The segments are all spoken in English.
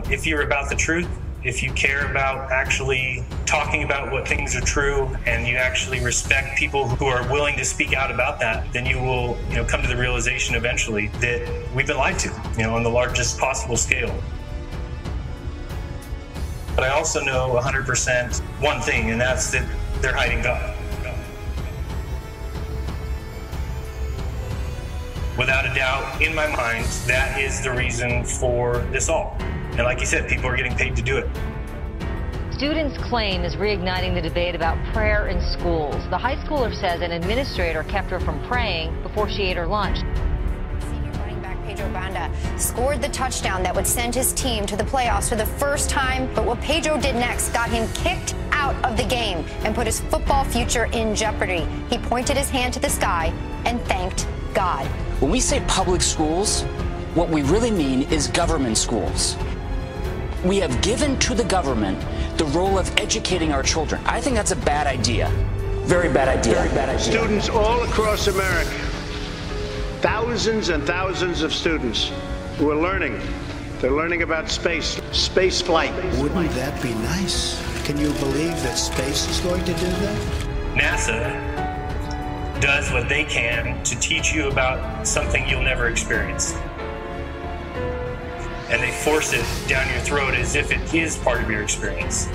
if you're about the truth, if you care about actually talking about what things are true, and you actually respect people who are willing to speak out about that, then you will, come to the realization eventually that we've been lied to, on the largest possible scale. But I also know 100% one thing, and that's that they're hiding God. Without a doubt, in my mind, that is the reason for this all. And like you said, people are getting paid to do it. Students' claim is reigniting the debate about prayer in schools. The high schooler says an administrator kept her from praying before she ate her lunch. Senior running back Pedro Banda scored the touchdown that would send his team to the playoffs for the first time. But what Pedro did next got him kicked out of the game and put his football future in jeopardy. He pointed his hand to the sky and thanked God. When we say public schools, what we really mean is government schools. We have given to the government the role of educating our children. I think that's a bad idea. Very bad idea. Very bad idea. Students all across America, thousands and thousands of students who are learning. They're learning about space flight. Wouldn't that be nice? Can you believe that space is going to do that? NASA does what they can to teach you about something you'll never experience. And they force it down your throat as if it is part of your experience.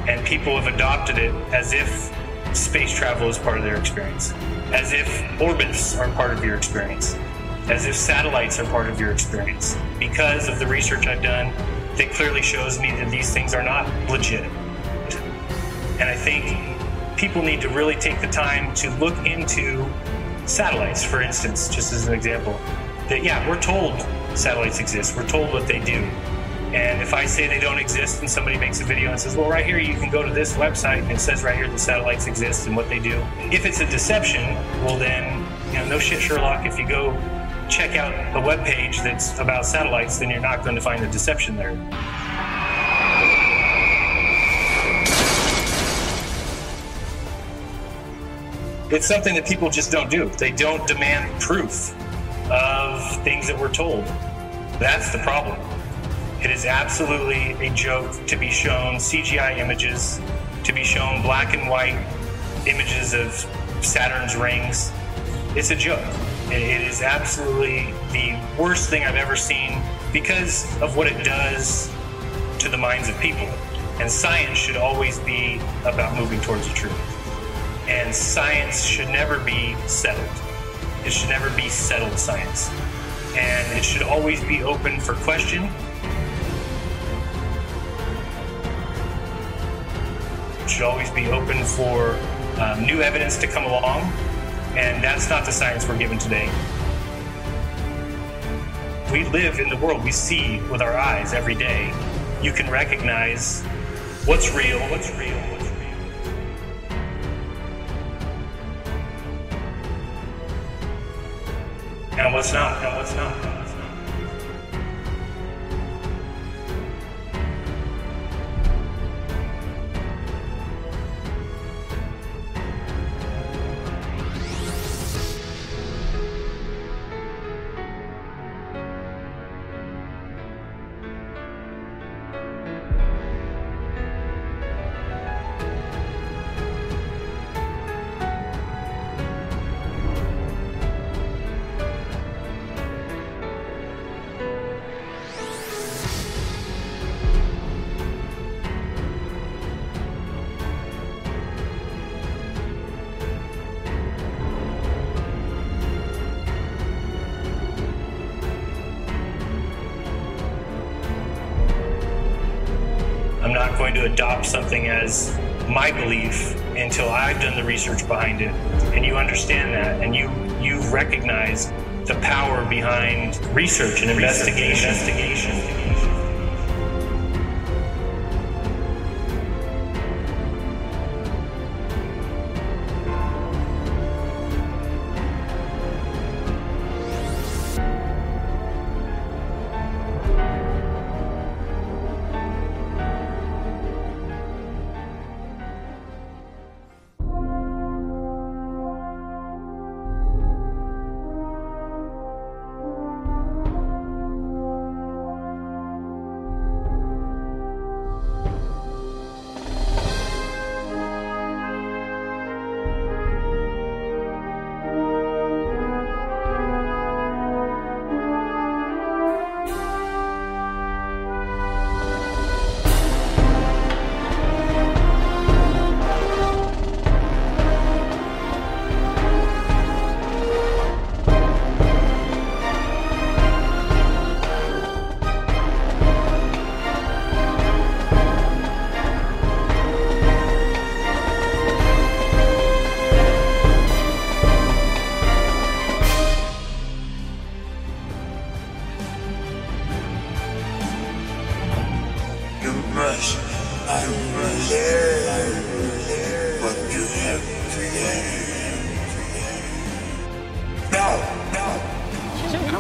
And people have adopted it as if space travel is part of their experience, as if orbits are part of your experience, as if satellites are part of your experience. Because of the research I've done, that clearly shows me that these things are not legit. And I think people need to really take the time to look into satellites, for instance, just as an example. That, yeah, we're told satellites exist. We're told what they do. And if I say they don't exist and somebody makes a video and says, well, right here, you can go to this website and it says right here the satellites exist and what they do. If it's a deception, well then, no shit, Sherlock, if you go check out a web page that's about satellites, then you're not going to find a deception there. It's something that people just don't do. They don't demand proof of things that we're told. That's the problem. It is absolutely a joke to be shown CGI images, to be shown black and white images of Saturn's rings. It's a joke. It is absolutely the worst thing I've ever seen because of what it does to the minds of people. And science should always be about moving towards the truth. And science should never be settled. It should never be settled science. And it should always be open for question. It should always be open for new evidence to come along. And that's not the science we're given today. We live in the world we see with our eyes every day. You can recognize what's real, what's real. And what's not, and what's not. I'm not going to adopt something as my belief until I've done the research behind it, and you understand that, and you recognize the power behind research and investigation.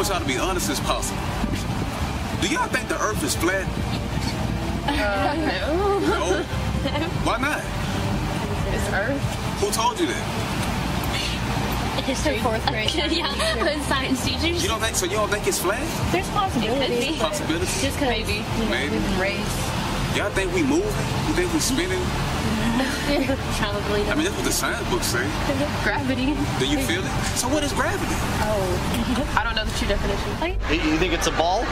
want y'all to be honest as possible. Do y'all think the Earth is flat? No. No? Why not? It's Earth. Who told you that? History. Fourth grade. Yeah, science teachers. You don't think so? You don't think it's flat? There's possibilities. Possibilities? Just because maybe. We've been raised. Y'all think we moving? You think we spinning? Probably. I mean, that's what the science books say. Gravity. Do you feel it? So what is gravity? Oh, I don't know the true definition. You think it's a ball?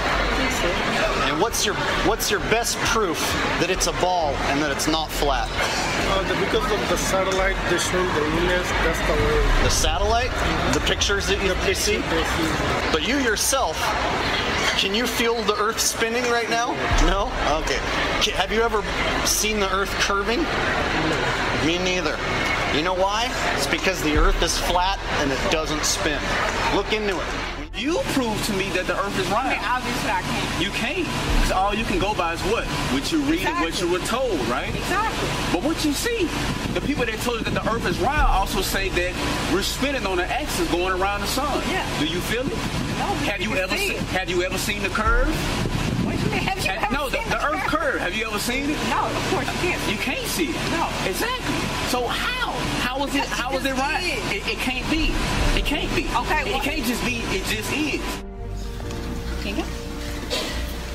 And what's your best proof that it's a ball and that it's not flat? Because of the satellite, they show the image. That's the way. The satellite, the pictures that you see. But you yourself, can you feel the Earth spinning right now? No? Okay. Have you ever seen the Earth curving? No. Me neither. You know why? It's because the Earth is flat and it doesn't spin. Look into it. You prove to me that the Earth is round. I mean, obviously I can't. You can't. Because all you can go by is what? What you read and what you were told, right? Exactly. But what you see, the people that told you that the Earth is round also say that we're spinning on an axis going around the sun. Yeah. Do you feel it? No. Have you ever seen the curve? What do you mean? Have you ever No, seen the Earth curve. Have you ever seen it? No, of course you can't. You can't see it. No. Exactly. So how? How is it right? It can't be. It can't be. Okay. It can't just be. It just is. Can you?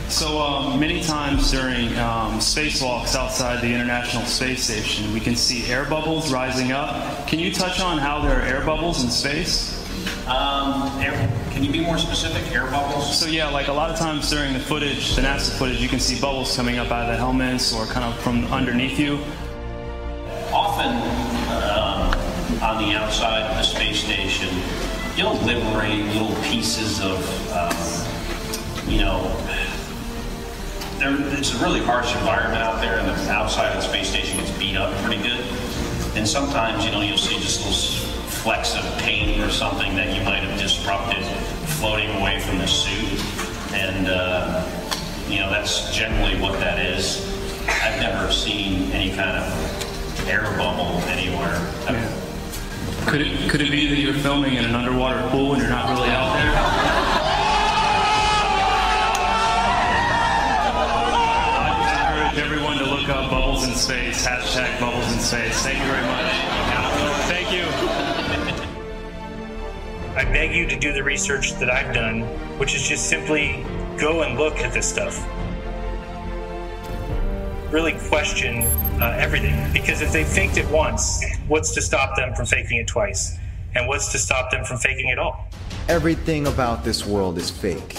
So many times during spacewalks outside the International Space Station, we can see air bubbles rising up. Can you touch on how there are air bubbles in space? Can you be more specific? Air bubbles? So yeah, like a lot of times during the footage, the NASA footage, you can see bubbles coming up out of the helmets or kind of from underneath you. Often on the outside of the space station, you'll liberate little pieces of, it's a really harsh environment out there, and the outside of the space station gets beat up pretty good. And sometimes, you'll see just little flecks of paint or something that you might have disrupted floating away from the suit. And, that's generally what that is. I've never seen any kind of air bubble anywhere. Yeah. Could it be that you're filming in an underwater pool and you're not really out there? I encourage everyone to look up bubbles in space, hashtag bubbles in space. Thank you very much. Thank you. I beg you to do the research that I've done, which is just simply go and look at this stuff. Really question everything, because if they faked it once, what's to stop them from faking it twice? And what's to stop them from faking it all? Everything about this world is fake.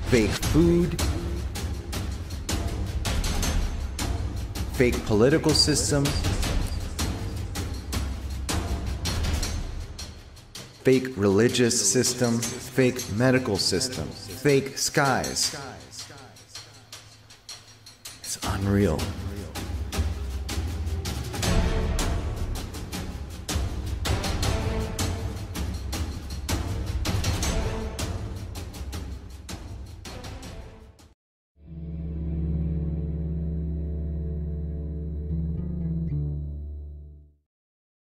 Fake food, fake political system, fake religious system, fake medical system, fake skies. It's unreal.